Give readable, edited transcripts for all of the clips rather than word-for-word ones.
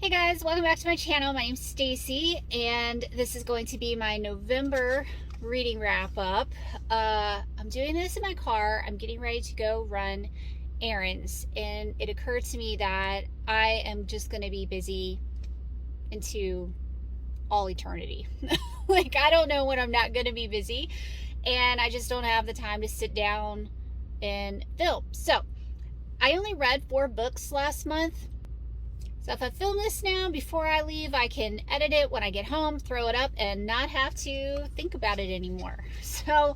Hey guys, welcome back to my channel. My name's Stacy, and this is going to be my November reading wrap up. I'm doing this in my car. I'm getting ready to go run errands, and it occurred to me that I am just going to be busy into all eternity. Like, I don't know when I'm not going to be busy, and I just don't have the time to sit down and film. So, I only read 4 books last month. So if I film this now before I leave, I can edit it when I get home, throw it up, and not have to think about it anymore. So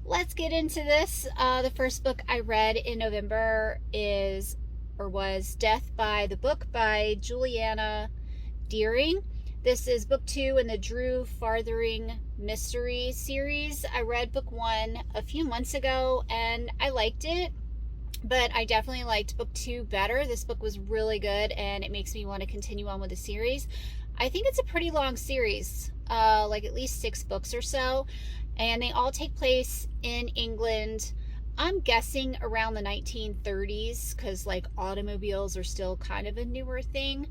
let's get into this. The first book I read in November was Death by the Book by Julianna Deering. This is book 2 in the Drew Farthering Mystery series. I read book 1 a few months ago and I liked it. But I definitely liked book 2 better. This book was really good and it makes me want to continue on with the series. I think it's a pretty long series, like at least 6 books or so. And they all take place in England. I'm guessing around the 1930s because like automobiles are still kind of a newer thing.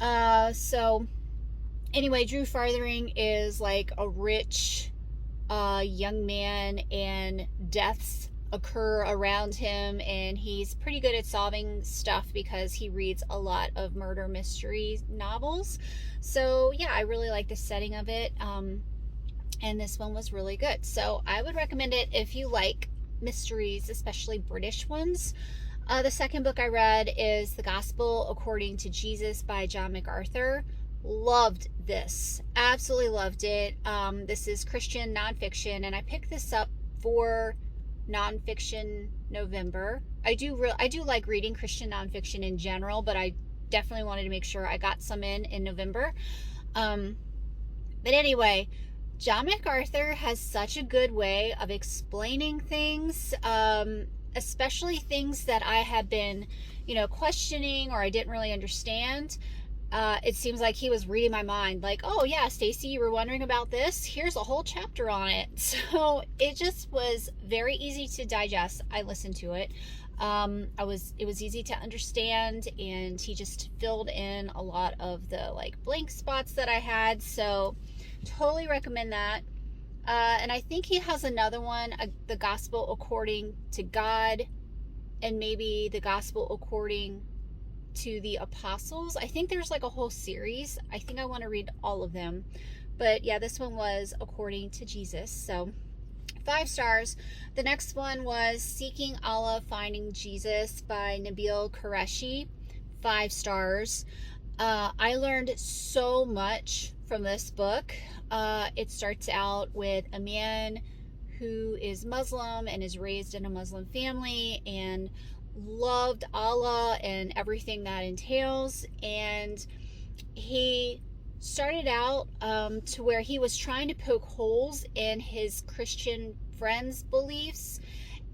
So anyway, Drew Farthering is like a rich young man and deaths occur around him, and he's pretty good at solving stuff because he reads a lot of murder mystery novels. So yeah, I really like the setting of it, and this one was really good. So I would recommend it if you like mysteries, especially British ones. The second book I read is The Gospel According to Jesus by John Macarthur. Loved this, absolutely loved it. This is Christian nonfiction, and I picked this up for nonfiction November. I do like reading Christian nonfiction in general, but I definitely wanted to make sure I got some in November. But anyway, John Macarthur has such a good way of explaining things, especially things that I have been, questioning or I didn't really understand. It seems like he was reading my mind, like, oh yeah, Stacy, you were wondering about this? Here's a whole chapter on it. So it just was very easy to digest. I listened to it. It was easy to understand, and he just filled in a lot of the like blank spots that I had. So totally recommend that. And I think he has another one, The Gospel According to God, and maybe The Gospel According to the Apostles. I think there's like a whole series. I think I want to read all of them. But yeah, this one was According to Jesus. So 5 stars. The next one was Seeking Allah, Finding Jesus by Nabeel Quereshi. 5 stars. I learned so much from this book. It starts out with a man who is Muslim and is raised in a Muslim family and loved Allah and everything that entails, and he started out to where he was trying to poke holes in his Christian friends' beliefs,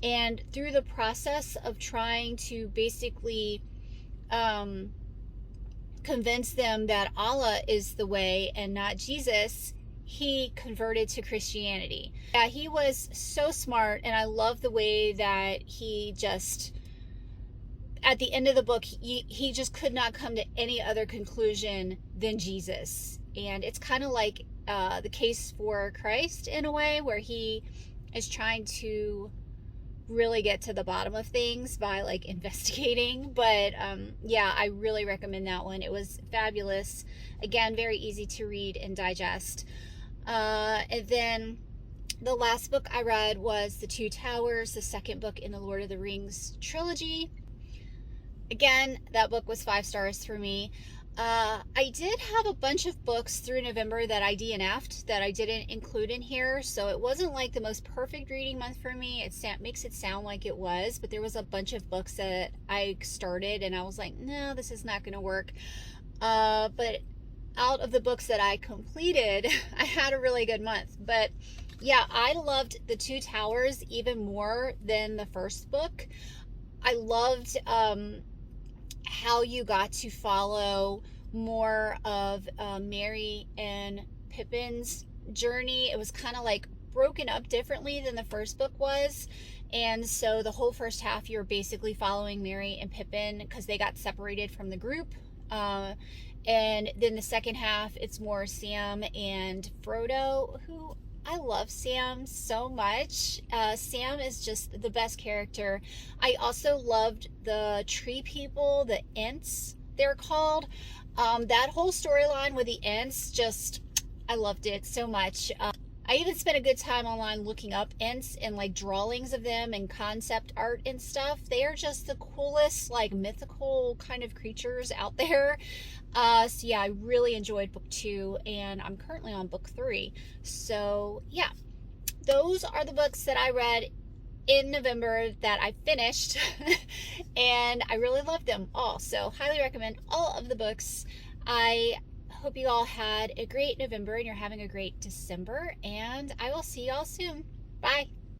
and through the process of trying to basically convince them that Allah is the way and not Jesus, he converted to Christianity. Yeah, he was so smart, and I love the way that he just, at the end of the book, he just could not come to any other conclusion than Jesus. And it's kind of like the case for Christ in a way, where he is trying to really get to the bottom of things by like investigating. But yeah, I really recommend that one. It was fabulous. Again, very easy to read and digest. And then the last book I read was The Two Towers, the second book in the Lord of the Rings trilogy. Again, that book was 5 stars for me. I did have a bunch of books through November that I DNF'd that I didn't include in here, so it wasn't like the most perfect reading month for me. It makes it sound like it was, but there was a bunch of books that I started and I was like, no, this is not going to work. But out of the books that I completed, I had a really good month. But yeah, I loved The Two Towers even more than the first book. I loved how you got to follow more of Merry and Pippin's journey. It was kind of like broken up differently than the first book was, and so the whole first half you're basically following Merry and Pippin because they got separated from the group, And then the second half, it's more Sam and Frodo, who I love Sam so much. Sam is just the best character. I also loved the tree people, the Ents, they're called. That whole storyline with the Ents, just, I loved it so much. I even spent a good time online looking up Ents and like drawings of them and concept art and stuff. They are just the coolest, like mythical kind of creatures out there. So yeah, I really enjoyed book 2, and I'm currently on book 3. So yeah, those are the books that I read in November that I finished and I really loved them all. So highly recommend all of the books. I hope you all had a great November and you're having a great December, and I will see y'all soon. Bye.